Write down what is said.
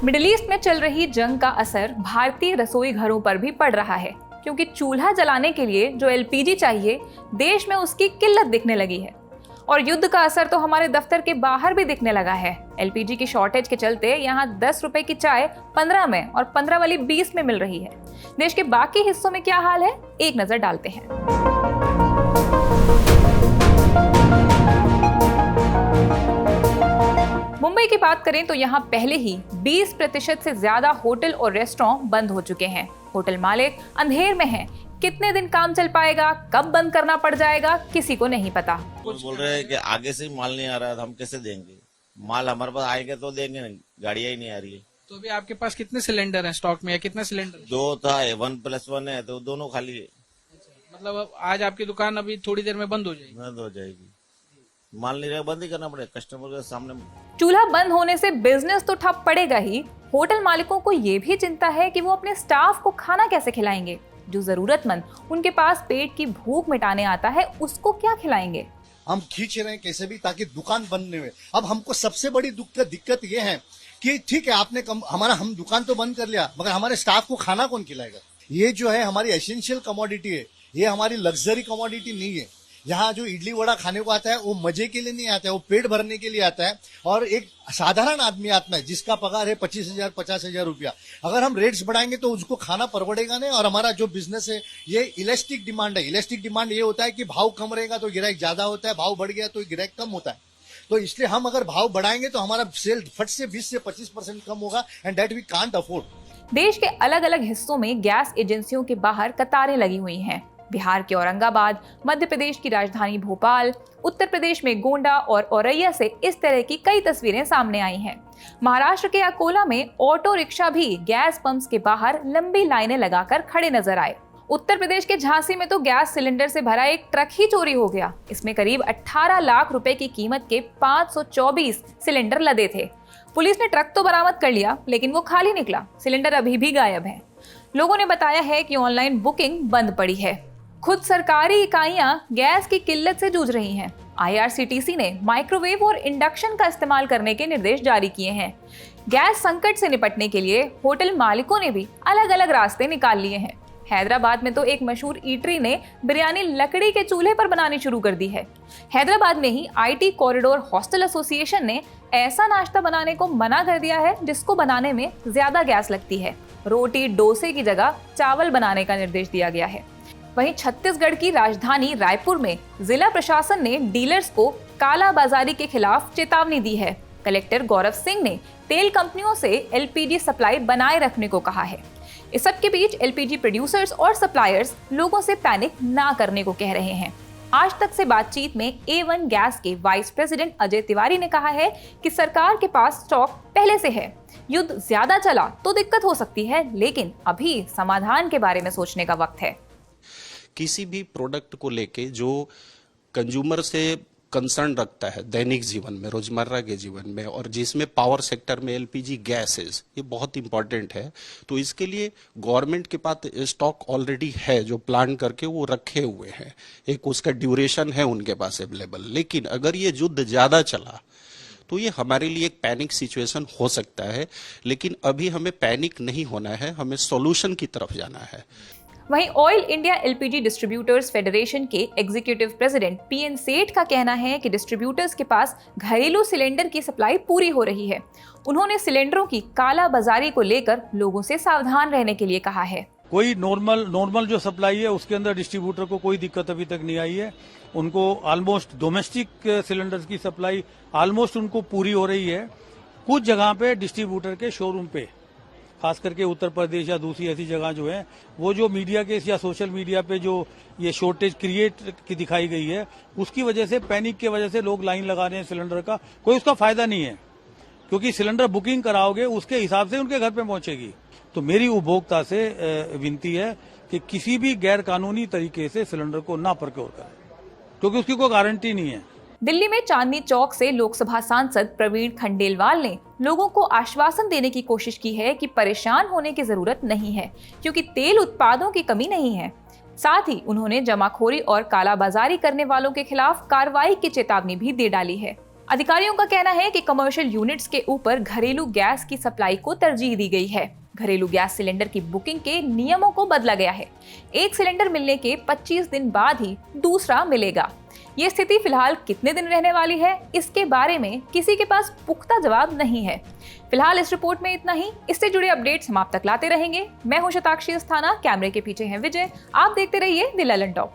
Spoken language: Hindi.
मिडिल ईस्ट में चल रही जंग का असर भारतीय रसोई घरों पर भी पड़ रहा है, क्योंकि चूल्हा जलाने के लिए जो एलपीजी चाहिए, देश में उसकी किल्लत दिखने लगी है। और युद्ध का असर तो हमारे दफ्तर के बाहर भी दिखने लगा है। एलपीजी की शॉर्टेज के चलते यहाँ 10 रुपए की चाय 15 में और 15 वाली 20 में मिल रही है। देश के बाकी हिस्सों में क्या हाल है, एक नजर डालते हैं। मुंबई की बात करें तो यहाँ पहले ही 20% से ज्यादा होटल और रेस्टोरेंट बंद हो चुके हैं। होटल मालिक अंधेर में हैं। कितने दिन काम चल पाएगा, कब बंद करना पड़ जाएगा, किसी को नहीं पता। बोल रहे हैं कि आगे से माल नहीं आ रहा है, हम कैसे देंगे? माल हमारे पास आएगा तो देंगे, गाड़ियां ही नहीं आ रही है। तो अभी आपके पास कितने सिलेंडर हैं स्टॉक में, या कितने सिलेंडर? 2 था, 1+1 है, तो दोनों खाली है। मतलब अब आज आपकी दुकान अभी थोड़ी देर में बंद हो जाएगी? बंद हो जाएगी। माल नहीं रहेगा, बंद ही करना पड़ेगा कस्टमर के सामने। चूल्हा बंद होने से बिजनेस तो ठप पड़ेगा ही, होटल मालिकों को ये भी चिंता है कि वो अपने स्टाफ को खाना कैसे खिलाएंगे। जो जरूरतमंद उनके पास पेट की भूख मिटाने आता है, उसको क्या खिलाएंगे। हम खींच रहे हैं कैसे भी, ताकि दुकान बंद नहीं हुए। अब हमको सबसे बड़ी दिक्कत ये है कि ठीक है, आपने हम दुकान तो बंद कर लिया, मगर हमारे स्टाफ को खाना कौन खिलाएगा? ये जो है हमारी एसेंशियल कमोडिटी है, ये हमारी लग्जरी कमोडिटी नहीं है। यहाँ जो इडली वड़ा खाने को आता है वो मजे के लिए नहीं आता है, वो पेट भरने के लिए आता है। और एक साधारण आदमी आता है जिसका पगार है 25,000 50,000 रुपया, अगर हम रेट्स बढ़ाएंगे तो उसको खाना परवड़ेगा नहीं। और हमारा जो बिजनेस है ये इलास्टिक डिमांड है। इलास्टिक डिमांड ये होता है कि भाव कम रहेगा तो गिराहक ज्यादा होता है, भाव बढ़ गया तो गिराहक कम होता है। तो इसलिए हम अगर भाव बढ़ाएंगे तो हमारा सेल फट से 20 से 25% कम होगा, and that we can't afford. देश के अलग अलग हिस्सों में गैस एजेंसियों के बाहर कतारें लगी हुई हैं। बिहार के औरंगाबाद, मध्य प्रदेश की राजधानी भोपाल, उत्तर प्रदेश में गोंडा और औरैया से इस तरह की कई तस्वीरें सामने आई हैं। महाराष्ट्र के अकोला में ऑटो रिक्शा भी गैस पंप्स के बाहर लंबी लाइनें लगाकर खड़े नजर आए। उत्तर प्रदेश के झांसी में तो गैस सिलेंडर से भरा एक ट्रक ही चोरी हो गया। इसमें करीब 18 लाख रुपए की कीमत के 524 सिलेंडर लदे थे। पुलिस ने ट्रक तो बरामद कर लिया, लेकिन वो खाली निकला। सिलेंडर अभी भी गायब है। लोगों ने बताया है कि ऑनलाइन बुकिंग बंद पड़ी है। खुद सरकारी इकाइयां गैस की किल्लत से जूझ रही हैं। IRCTC ने माइक्रोवेव और इंडक्शन का इस्तेमाल करने के निर्देश जारी किए हैं। गैस संकट से निपटने के लिए होटल मालिकों ने भी अलग अलग रास्ते निकाल लिए हैं। हैदराबाद में तो एक मशहूर ईटरी ने बिरयानी लकड़ी के चूल्हे पर बनानी शुरू कर दी है। हैदराबाद में ही IT कॉरिडोर हॉस्टल एसोसिएशन ने ऐसा नाश्ता बनाने को मना कर दिया है जिसको बनाने में ज्यादा गैस लगती है। रोटी डोसे की जगह चावल बनाने का निर्देश दिया गया है। वहीं छत्तीसगढ़ की राजधानी रायपुर में जिला प्रशासन ने डीलर्स को काला बाजारी के खिलाफ चेतावनी दी है। कलेक्टर गौरव सिंह ने तेल कंपनियों से LPG सप्लाई बनाए रखने को कहा है। इस सब के बीच LPG प्रोड्यूसर्स और सप्लायर्स लोगों से पैनिक ना करने को कह रहे हैं। आज तक से बातचीत में A1 गैस के वाइस प्रेसिडेंट अजय तिवारी ने कहा है कि सरकार के पास स्टॉक पहले से है। युद्ध ज्यादा चला तो दिक्कत हो सकती है, लेकिन अभी समाधान के बारे में सोचने का वक्त है। किसी भी प्रोडक्ट को लेके जो कंज्यूमर से कंसर्न रखता है दैनिक जीवन में, रोजमर्रा के जीवन में, और जिसमें पावर सेक्टर में LPG गैसेस ये बहुत इंपॉर्टेंट है, तो इसके लिए गवर्नमेंट के पास स्टॉक ऑलरेडी है जो प्लान करके वो रखे हुए हैं। एक उसका ड्यूरेशन है उनके पास अवेलेबल। लेकिन अगर ये युद्ध ज्यादा चला तो ये हमारे लिए एक पैनिक सिचुएशन हो सकता है। लेकिन अभी हमें पैनिक नहीं होना है, हमें सॉल्यूशन की तरफ जाना है। वहीं oil India LPG distributors federation के एग्जीक्यूटिव प्रेसिडेंट PN सेठ का कहना है कि डिस्ट्रीब्यूटर्स के पास घरेलू सिलेंडर की सप्लाई पूरी हो रही है। उन्होंने सिलेंडरों की काला बाजारी को लेकर लोगों से सावधान रहने के लिए कहा है। कोई नॉर्मल जो सप्लाई है उसके अंदर डिस्ट्रीब्यूटर को कोई दिक्कत अभी तक नहीं आई है। उनको ऑलमोस्ट डोमेस्टिक सिलेंडर्स की सप्लाई ऑलमोस्ट उनको पूरी हो रही है। कुछ जगह पे डिस्ट्रीब्यूटर के शोरूम पे, खास करके उत्तर प्रदेश या दूसरी ऐसी जगह जो है, वो जो मीडिया के या सोशल मीडिया पे जो ये शॉर्टेज क्रिएट की दिखाई गई है, उसकी वजह से, पैनिक की वजह से लोग लाइन लगा रहे हैं सिलेंडर का। कोई उसका फायदा नहीं है, क्योंकि सिलेंडर बुकिंग कराओगे उसके हिसाब से उनके घर पे पहुंचेगी। तो मेरी उपभोक्ता से विनती है कि किसी भी गैर कानूनी तरीके से सिलेंडर को ना प्रक्योर करें, क्योंकि उसकी कोई गारंटी नहीं है। दिल्ली में चांदनी चौक से लोकसभा सांसद प्रवीण खंडेलवाल ने लोगों को आश्वासन देने की कोशिश की है कि परेशान होने की जरूरत नहीं है, क्योंकि तेल उत्पादों की कमी नहीं है। साथ ही उन्होंने जमाखोरी और कालाबाजारी करने वालों के खिलाफ कार्रवाई की चेतावनी भी दे डाली है। अधिकारियों का कहना है कि कमर्शियल यूनिट्स के ऊपर घरेलू गैस की सप्लाई को तरजीह दी गई है। घरेलू गैस सिलेंडर की बुकिंग के नियमों को बदला गया है। एक सिलेंडर मिलने के 25 दिन बाद ही दूसरा मिलेगा। ये स्थिति फिलहाल कितने दिन रहने वाली है, इसके बारे में किसी के पास पुख्ता जवाब नहीं है। फिलहाल इस रिपोर्ट में इतना ही। इससे जुड़े अपडेट्स हम आप तक लाते रहेंगे। मैं हूं शताक्षी अस्थाना, कैमरे के पीछे हैं विजय। आप देखते रहिए द ललन टॉप।